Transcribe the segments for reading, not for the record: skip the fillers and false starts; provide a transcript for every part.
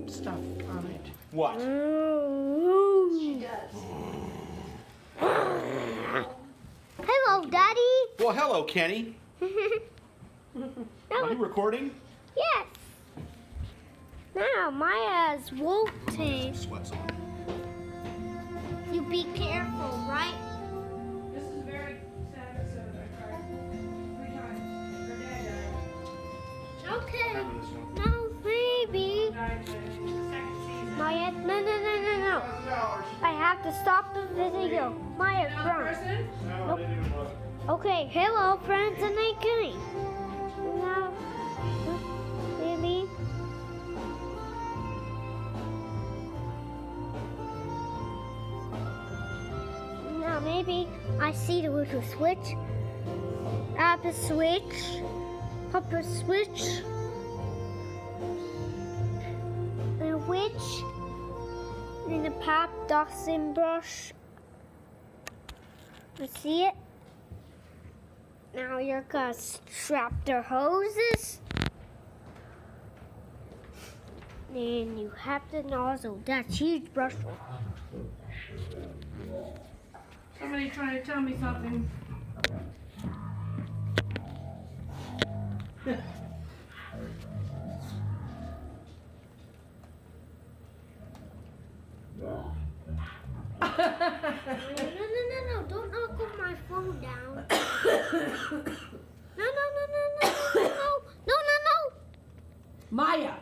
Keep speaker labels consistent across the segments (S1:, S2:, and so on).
S1: stuff on it.
S2: What?
S3: She does.
S4: Hello, Daddy.
S2: Well, hello, Kenny. Are you recording?
S4: Yes. Now, Maya's wilting.
S2: Sweats on.
S4: You be careful, right?
S1: This is a very sad episode. I cried 3 times. Her dad died.
S4: Okay.
S2: Remember this one?
S4: No, baby.
S1: Died in the second season.
S4: Maya, no. I have to stop the video. Maya,
S1: Another
S4: run.
S1: person?
S4: Nope. Okay, hello, friends, and they coming. Now, baby. Now, maybe I see the little switch. Up a switch. Up a switch. A witch. And a pop dusting brush. You see it? Now you're gonna strap the hoses. And you have the nozzle. That huge brush.
S1: Somebody trying to tell me something.
S4: No. Don't knock my phone down. No.
S1: Maya!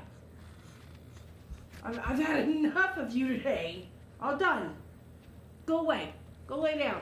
S1: I've had enough of you today. All done. Go away. Go lay down.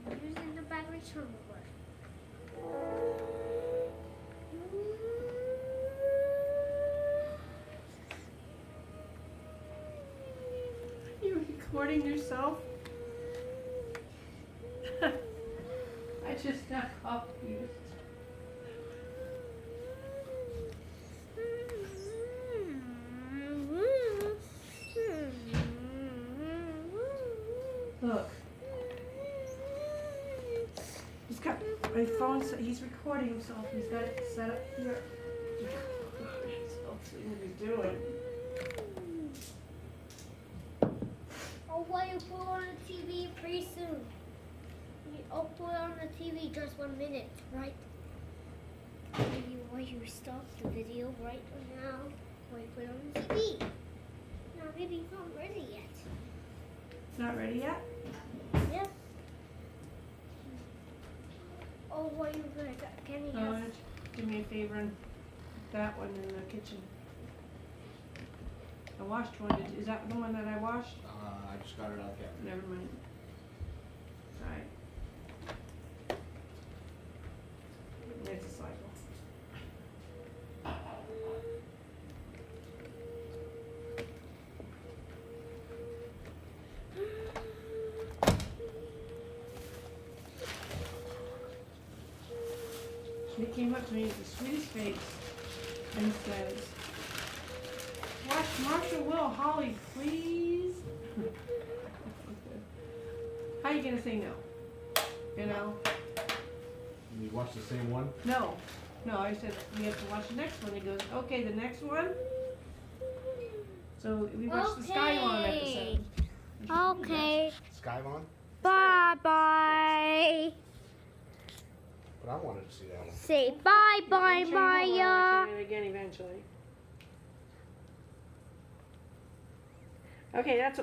S4: Using the battery remover.
S1: Are you recording yourself? I just got confused. Look. He's got my phone, he's recording himself. He's got it set up here. See what he's doing.
S4: Oh, well, you put on the TV pretty soon. I'll put on the TV just 1 minute, right? Maybe while you stop the video right now, while you put it on the TV. No, maybe it's not ready yet.
S1: It's not ready yet?
S4: Yes. Oh, what are you gonna do? Can you have...
S1: Do me a favor and put that one in the kitchen. I washed one. Is that the one that I washed?
S2: I just got it out there.
S1: Never mind. Alright. It's a cycle. He came up to me with the sweetest face and says, "Watch Marshall Will Holly, please." How are you gonna say no? You know?
S2: You watch the same one?
S1: No. I said we have to watch the next one. He goes, "Okay, the next one." So we watched the Skylon episode.
S4: Okay.
S2: Skylon?
S4: Bye-bye.
S2: But I wanted to see that one.
S4: Say bye-bye,
S1: I'll show you one more, I'll
S4: Maya.
S1: show you it again eventually.
S3: Okay, that's